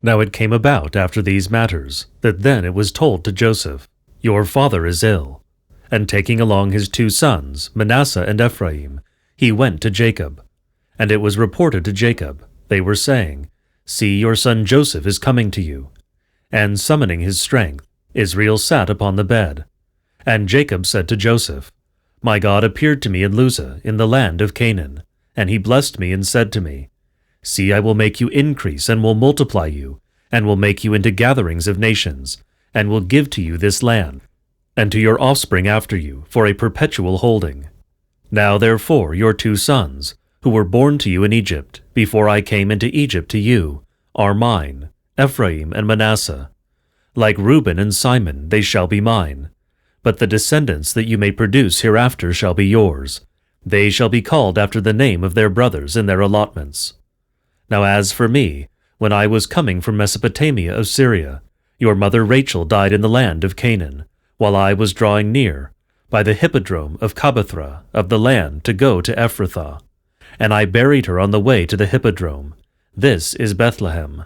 Now it came about after these matters, that then it was told to Joseph, Your father is ill. And taking along his 2 sons, Manasseh and Ephraim, he went to Jacob. And it was reported to Jacob, they were saying, See, your son Joseph is coming to you. And summoning his strength, Israel sat upon the bed. And Jacob said to Joseph, My God appeared to me in Luzah, in the land of Canaan, and he blessed me and said to me, See, I will make you increase and will multiply you, and will make you into gatherings of nations, and will give to you this land, and to your offspring after you, for a perpetual holding. Now therefore your 2 sons, who were born to you in Egypt, before I came into Egypt to you, are mine, Ephraim and Manasseh. Like Reuben and Simon they shall be mine. But the descendants that you may produce hereafter shall be yours. They shall be called after the name of their brothers in their allotments. Now as for me, when I was coming from Mesopotamia of Syria, your mother Rachel died in the land of Canaan, while I was drawing near, by the hippodrome of Kabathra of the land to go to Ephrathah. And I buried her on the way to the hippodrome. This is Bethlehem.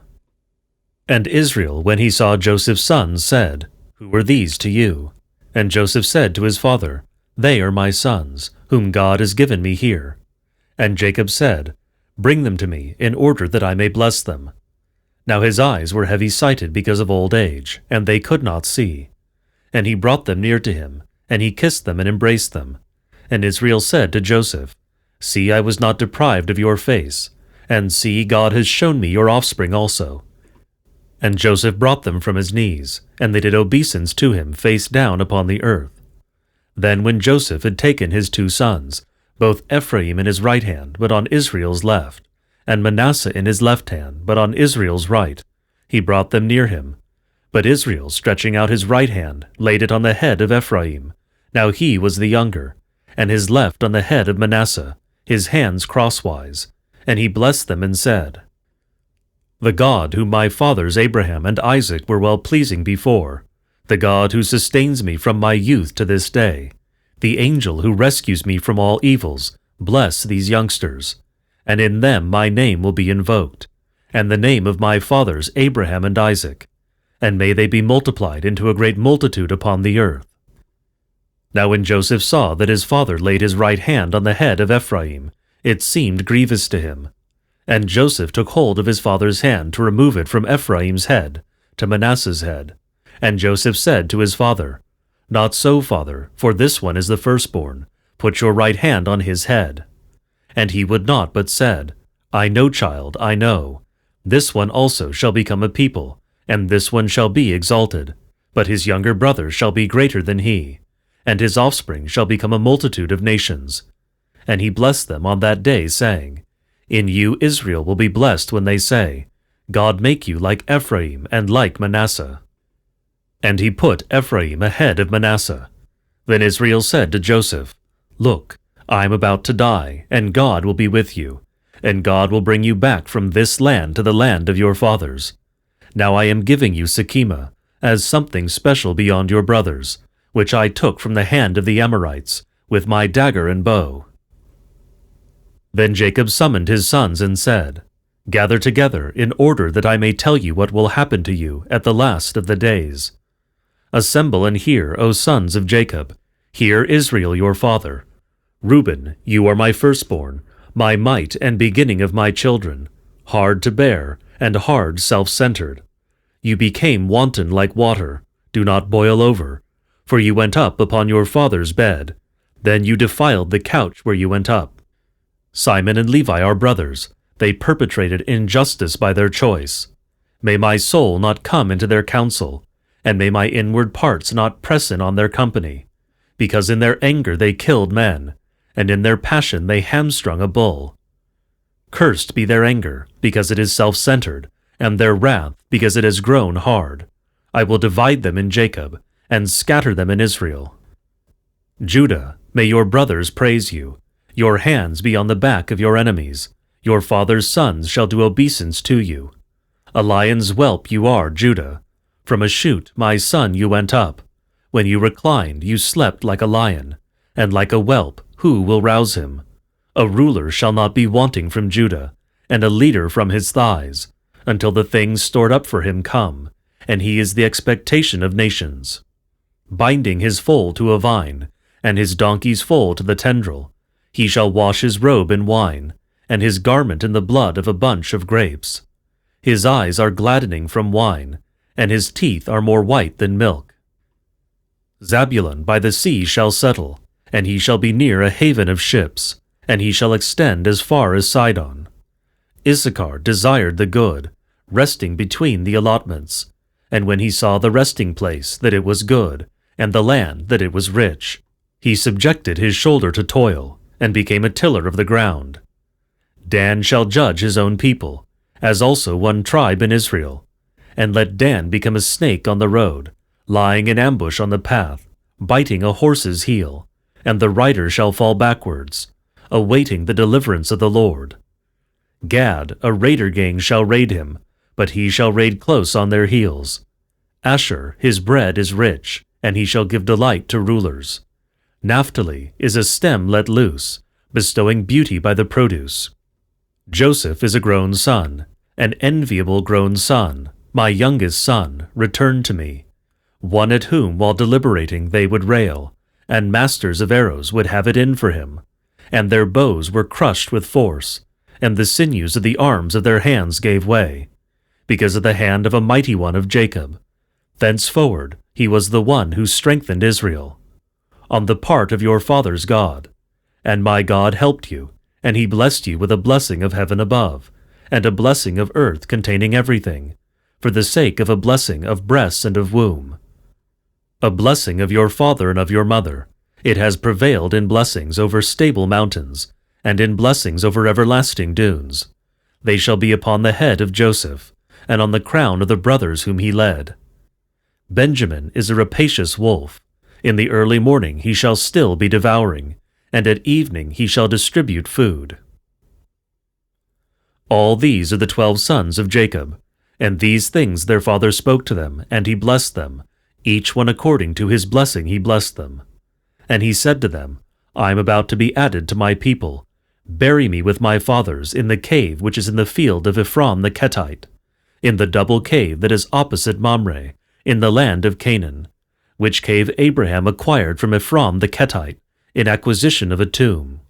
And Israel, when he saw Joseph's sons, said, Who are these to you? And Joseph said to his father, They are my sons, whom God has given me here. And Jacob said, Bring them to me, in order that I may bless them. Now his eyes were heavy-sighted because of old age, and they could not see. And he brought them near to him, and he kissed them and embraced them. And Israel said to Joseph, See, I was not deprived of your face, and see, God has shown me your offspring also. And Joseph brought them from his knees, and they did obeisance to him face down upon the earth. Then when Joseph had taken his 2 sons, both Ephraim in his right hand, but on Israel's left, and Manasseh in his left hand, but on Israel's right, he brought them near him. But Israel, stretching out his right hand, laid it on the head of Ephraim. Now he was the younger, and his left on the head of Manasseh, his hands crosswise. And he blessed them and said, The God whom my fathers Abraham and Isaac were well-pleasing before, the God who sustains me from my youth to this day, the angel who rescues me from all evils, bless these youngsters, and in them my name will be invoked, and the name of my fathers Abraham and Isaac, and may they be multiplied into a great multitude upon the earth. Now when Joseph saw that his father laid his right hand on the head of Ephraim, it seemed grievous to him. And Joseph took hold of his father's hand to remove it from Ephraim's head to Manasseh's head. And Joseph said to his father, Not so, father, for this one is the firstborn. Put your right hand on his head. And he would not, but said, I know, child, I know. This one also shall become a people, and this one shall be exalted. But his younger brother shall be greater than he, and his offspring shall become a multitude of nations. And he blessed them on that day, saying, In you Israel will be blessed when they say, God make you like Ephraim and like Manasseh. And he put Ephraim ahead of Manasseh. Then Israel said to Joseph, Look, I am about to die, and God will be with you, and God will bring you back from this land to the land of your fathers. Now I am giving you Shechemah, as something special beyond your brothers, which I took from the hand of the Amorites, with my dagger and bow. Then Jacob summoned his sons and said, Gather together in order that I may tell you what will happen to you at the last of the days. Assemble and hear, O sons of Jacob. Hear Israel your father. Reuben, you are my firstborn, my might and beginning of my children, hard to bear and hard self-centered. You became wanton like water, do not boil over, for you went up upon your father's bed. Then you defiled the couch where you went up. Simon and Levi are brothers. They perpetrated injustice by their choice. May my soul not come into their counsel, and may my inward parts not press in on their company, because in their anger they killed men, and in their passion they hamstrung a bull. Cursed be their anger, because it is self-centered, and their wrath, because it has grown hard. I will divide them in Jacob, and scatter them in Israel. Judah, may your brothers praise you. Your hands be on the back of your enemies. Your father's sons shall do obeisance to you. A lion's whelp you are, Judah. From a shoot, my son, you went up. When you reclined, you slept like a lion, and like a whelp, who will rouse him? A ruler shall not be wanting from Judah, and a leader from his thighs. until the things stored up for him come, and he is the expectation of nations. Binding his foal to a vine, and his donkey's foal to the tendril, he shall wash his robe in wine, and his garment in the blood of a bunch of grapes. His eyes are gladdening from wine, and his teeth are more white than milk. Zabulon by the sea shall settle, and he shall be near a haven of ships, and he shall extend as far as Sidon. Issachar desired the good, resting between the allotments, and when he saw the resting place that it was good, and the land that it was rich, he subjected his shoulder to toil, and became a tiller of the ground. Dan shall judge his own people, as also one tribe in Israel, and let Dan become a snake on the road, lying in ambush on the path, biting a horse's heel, and the rider shall fall backwards, awaiting the deliverance of the Lord. Gad, a raider gang, shall raid him, but he shall raid close on their heels. Asher, his bread is rich, and he shall give delight to rulers. Naphtali is a stem let loose, bestowing beauty by the produce. Joseph is a grown son, an enviable grown son, my youngest son, returned to me, one at whom while deliberating they would rail, and masters of arrows would have it in for him, and their bows were crushed with force, and the sinews of the arms of their hands gave way, because of the hand of a mighty one of Jacob. Thenceforward he was the one who strengthened Israel, on the part of your father's God. And my God helped you, and he blessed you with a blessing of heaven above, and a blessing of earth containing everything, for the sake of a blessing of breasts and of womb. A blessing of your father and of your mother, it has prevailed in blessings over stable mountains, and in blessings over everlasting dunes. They shall be upon the head of Joseph, and on the crown of the brothers whom he led. Benjamin is a rapacious wolf. In the early morning he shall still be devouring, and at evening he shall distribute food. All these are the 12 sons of Jacob, and these things their father spoke to them, and he blessed them. Each one according to his blessing he blessed them. And he said to them, I am about to be added to my people. Bury me with my fathers in the cave which is in the field of Ephron the Kettite, in the double cave that is opposite Mamre, in the land of Canaan, which cave Abraham acquired from Ephron the Kettite, in acquisition of a tomb.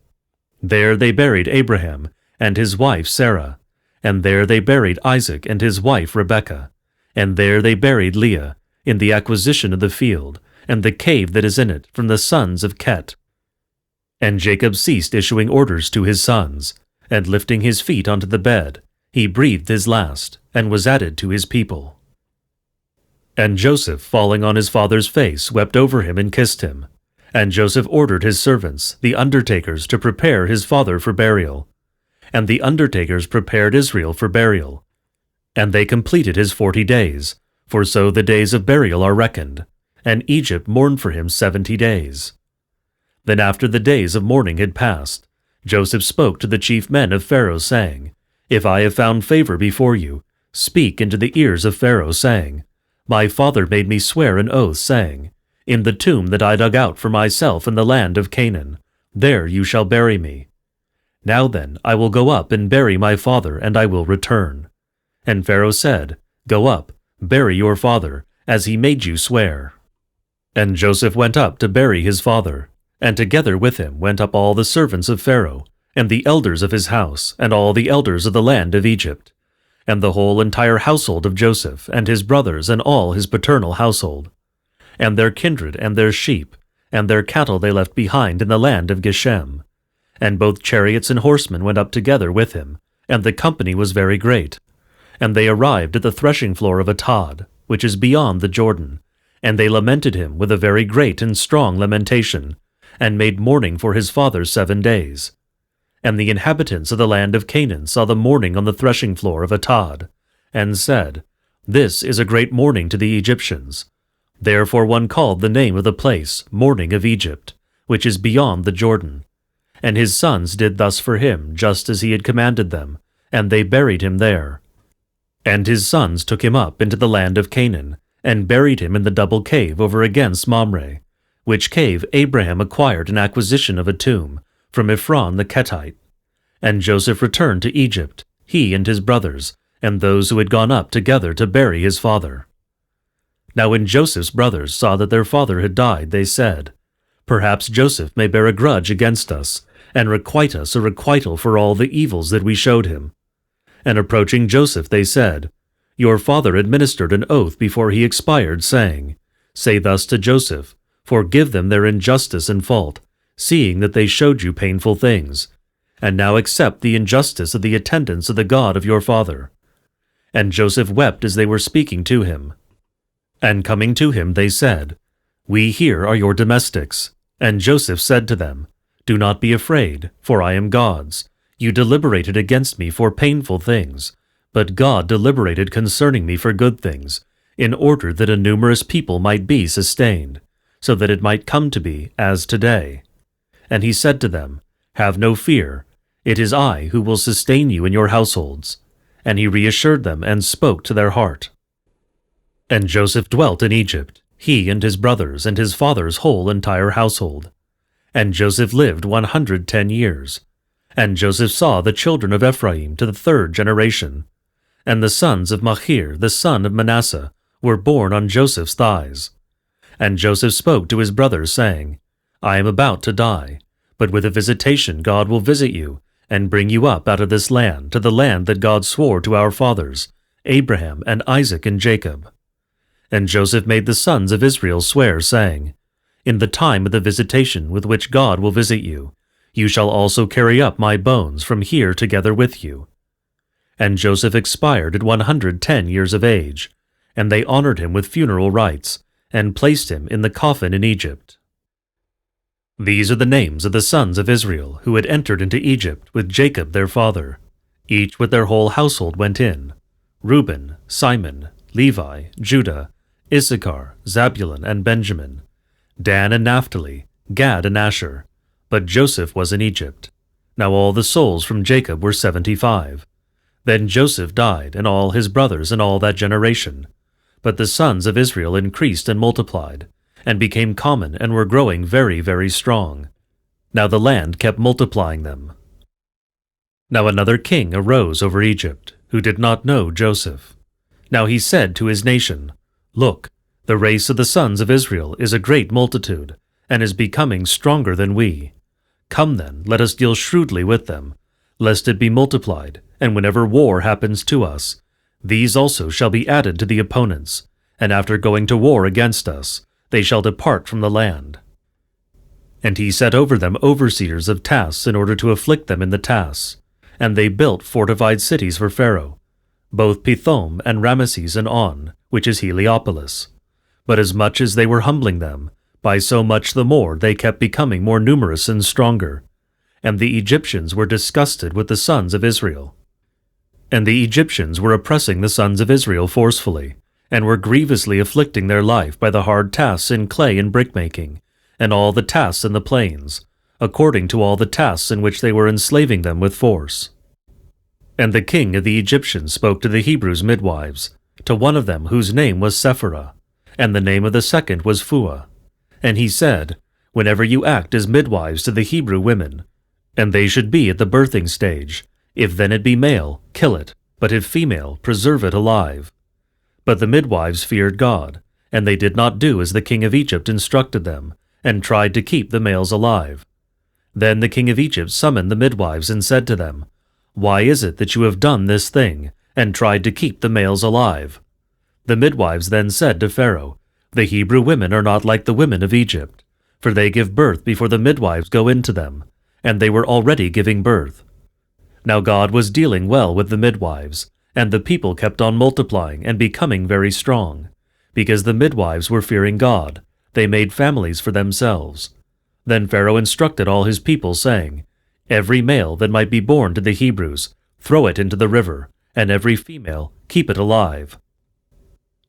There they buried Abraham and his wife Sarah, and there they buried Isaac and his wife Rebekah, and there they buried Leah, in the acquisition of the field, and the cave that is in it, from the sons of Chet. And Jacob ceased issuing orders to his sons, and lifting his feet onto the bed, he breathed his last, and was added to his people. And Joseph, falling on his father's face, wept over him and kissed him. And Joseph ordered his servants, the undertakers, to prepare his father for burial. And the undertakers prepared Israel for burial. And they completed his 40 days, for so the days of burial are reckoned. And Egypt mourned for him 70 days. Then after the days of mourning had passed, Joseph spoke to the chief men of Pharaoh, saying, If I have found favor before you, speak into the ears of Pharaoh, saying, My father made me swear an oath, saying, In the tomb that I dug out for myself in the land of Canaan, there you shall bury me. Now then, I will go up and bury my father, and I will return. And Pharaoh said, Go up, bury your father, as he made you swear. And Joseph went up to bury his father, and together with him went up all the servants of Pharaoh, and the elders of his house, and all the elders of the land of Egypt, and the whole entire household of Joseph, and his brothers, and all his paternal household, and their kindred, and their sheep, and their cattle they left behind in the land of Geshem. And both chariots and horsemen went up together with him, and the company was very great. And they arrived at the threshing floor of Atad, which is beyond the Jordan, and they lamented him with a very great and strong lamentation, and made mourning for his father 7 days. And the inhabitants of the land of Canaan saw the mourning on the threshing floor of Atad, and said, This is a great mourning to the Egyptians. Therefore one called the name of the place Mourning of Egypt, which is beyond the Jordan. And his sons did thus for him, just as he had commanded them, and they buried him there. And his sons took him up into the land of Canaan, and buried him in the double cave over against Mamre, which cave Abraham acquired in acquisition of a tomb, from Ephron the Kettite. And Joseph returned to Egypt, he and his brothers, and those who had gone up together to bury his father. Now when Joseph's brothers saw that their father had died, they said, "Perhaps Joseph may bear a grudge against us, and requite us a requital for all the evils that we showed him." And approaching Joseph, they said, "Your father administered an oath before he expired, saying, 'Say thus to Joseph, forgive them their injustice and fault, seeing that they showed you painful things. And now accept the injustice of the attendants of the God of your father.' And Joseph wept as they were speaking to him. And coming to him, they said, 'We here are your domestics.' And Joseph said to them, 'Do not be afraid, for I am God's. You deliberated against me for painful things, but God deliberated concerning me for good things, in order that a numerous people might be sustained, so that it might come to be as today.' And he said to them, 'Have no fear. It is I who will sustain you in your households.' And he reassured them and spoke to their heart. And Joseph dwelt in Egypt, he and his brothers and his father's whole entire household. And Joseph lived 110 years. And Joseph saw the children of Ephraim to the third generation. And the sons of Machir, the son of Manasseh, were born on Joseph's thighs. And Joseph spoke to his brothers, saying, 'I am about to die, but with a visitation God will visit you, and bring you up out of this land to the land that God swore to our fathers, Abraham and Isaac and Jacob.' And Joseph made the sons of Israel swear, saying, 'In the time of the visitation with which God will visit you, you shall also carry up my bones from here together with you.' And Joseph expired at 110 years of age, and they honored him with funeral rites, and placed him in the coffin in Egypt. These are the names of the sons of Israel who had entered into Egypt with Jacob their father. Each with their whole household went in: Reuben, Simon, Levi, Judah, Issachar, Zabulon, and Benjamin, Dan and Naphtali, Gad and Asher. But Joseph was in Egypt. Now all the souls from Jacob were 75. Then Joseph died, and all his brothers and all that generation. But the sons of Israel increased and multiplied, and became common, and were growing very, very strong. Now the land kept multiplying them. Now another king arose over Egypt, who did not know Joseph. Now he said to his nation, 'Look, the race of the sons of Israel is a great multitude, and is becoming stronger than we. Come then, let us deal shrewdly with them, lest it be multiplied, and whenever war happens to us, these also shall be added to the opponents, and after going to war against us, they shall depart from the land.' And he set over them overseers of tasks in order to afflict them in the tasks, and they built fortified cities for Pharaoh, both Pithom and Rameses and On, which is Heliopolis. But as much as they were humbling them, by so much the more they kept becoming more numerous and stronger. And the Egyptians were disgusted with the sons of Israel. And the Egyptians were oppressing the sons of Israel forcefully, and were grievously afflicting their life by the hard tasks in clay and brickmaking, and all the tasks in the plains, according to all the tasks in which they were enslaving them with force. And the king of the Egyptians spoke to the Hebrews' midwives, to one of them whose name was Sephirah, and the name of the second was Phua. And he said, 'Whenever you act as midwives to the Hebrew women, and they should be at the birthing stage, if then it be male, kill it, but if female, preserve it alive.' But the midwives feared God, and they did not do as the king of Egypt instructed them, and tried to keep the males alive. Then the king of Egypt summoned the midwives and said to them, 'Why is it that you have done this thing, and tried to keep the males alive?' The midwives then said to Pharaoh, 'The Hebrew women are not like the women of Egypt, for they give birth before the midwives go into them, and they were already giving birth.' Now God was dealing well with the midwives, and the people kept on multiplying and becoming very strong. Because the midwives were fearing God, they made families for themselves. Then Pharaoh instructed all his people, saying, 'Every male that might be born to the Hebrews, throw it into the river, and every female, keep it alive.'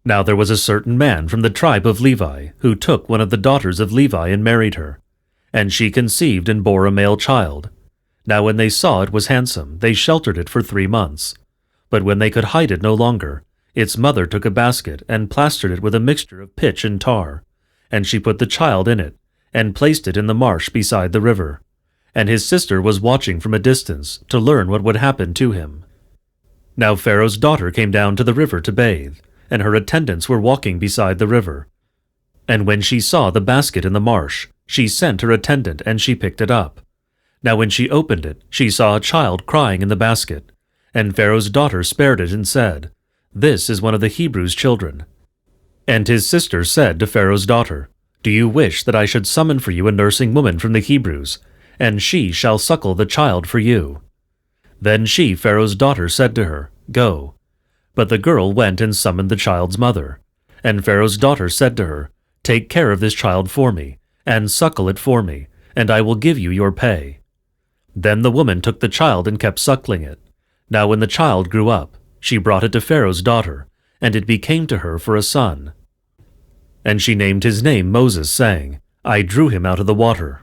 Now there was a certain man from the tribe of Levi, who took one of the daughters of Levi and married her. And she conceived and bore a male child. Now when they saw it was handsome, they sheltered it for 3 months. But when they could hide it no longer, its mother took a basket and plastered it with a mixture of pitch and tar. And she put the child in it, and placed it in the marsh beside the river. And his sister was watching from a distance to learn what would happen to him. Now Pharaoh's daughter came down to the river to bathe, and her attendants were walking beside the river. And when she saw the basket in the marsh, she sent her attendant, and she picked it up. Now when she opened it, she saw a child crying in the basket. And Pharaoh's daughter spared it and said, "This is one of the Hebrews' children." And his sister said to Pharaoh's daughter, "Do you wish that I should summon for you a nursing woman from the Hebrews, and she shall suckle the child for you?" Then she, Pharaoh's daughter, said to her, "Go." But the girl went and summoned the child's mother. And Pharaoh's daughter said to her, "Take care of this child for me, and suckle it for me, and I will give you your pay." Then the woman took the child and kept suckling it. Now when the child grew up, she brought it to Pharaoh's daughter, and it became to her for a son. And she named his name Moses, saying, "I drew him out of the water."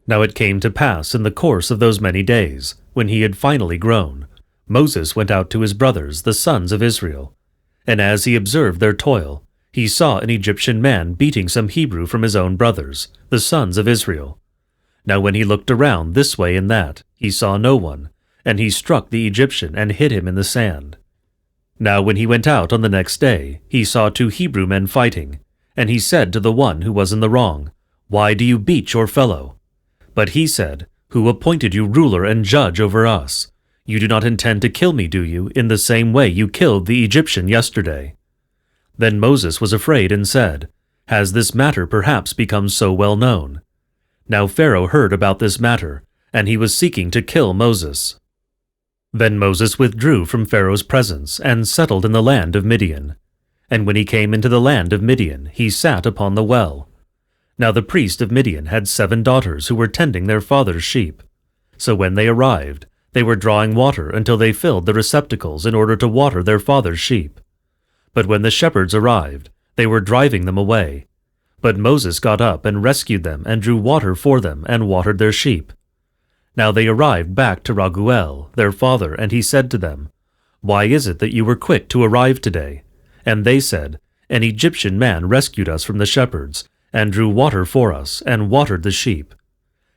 Now it came to pass in the course of those many days, when he had finally grown, Moses went out to his brothers, the sons of Israel. And as he observed their toil, he saw an Egyptian man beating some Hebrew from his own brothers, the sons of Israel. Now when he looked around this way and that, he saw no one, and he struck the Egyptian and hid him in the sand. Now when he went out on the next day, he saw 2 Hebrew men fighting, and he said to the one who was in the wrong, "Why do you beat your fellow?" But he said, "Who appointed you ruler and judge over us? You do not intend to kill me, do you, in the same way you killed the Egyptian yesterday?" Then Moses was afraid and said, "Has this matter perhaps become so well known?" Now Pharaoh heard about this matter, and he was seeking to kill Moses. Then Moses withdrew from Pharaoh's presence and settled in the land of Midian. And when he came into the land of Midian, he sat upon the well. Now the priest of Midian had 7 daughters who were tending their father's sheep. So when they arrived, they were drawing water until they filled the receptacles in order to water their father's sheep. But when the shepherds arrived, they were driving them away. But Moses got up and rescued them and drew water for them and watered their sheep. Now they arrived back to Raguel, their father, and he said to them, "Why is it that you were quick to arrive today?" And they said, "An Egyptian man rescued us from the shepherds, and drew water for us, and watered the sheep."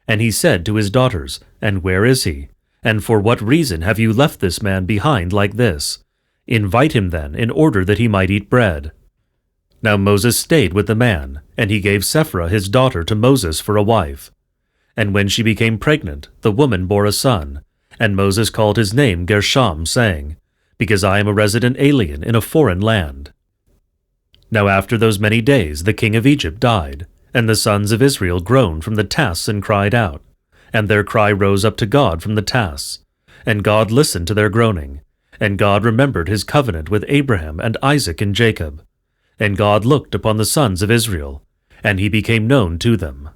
And he said to his daughters, "And where is he? And for what reason have you left this man behind like this? Invite him then, in order that he might eat bread." Now Moses stayed with the man, and he gave Sephora his daughter to Moses for a wife. And when she became pregnant, the woman bore a son, and Moses called his name Gershom, saying, "Because I am a resident alien in a foreign land." Now after those many days the king of Egypt died, and the sons of Israel groaned from the tasks and cried out, and their cry rose up to God from the tasks. And God listened to their groaning, and God remembered his covenant with Abraham and Isaac and Jacob. And God looked upon the sons of Israel, and he became known to them.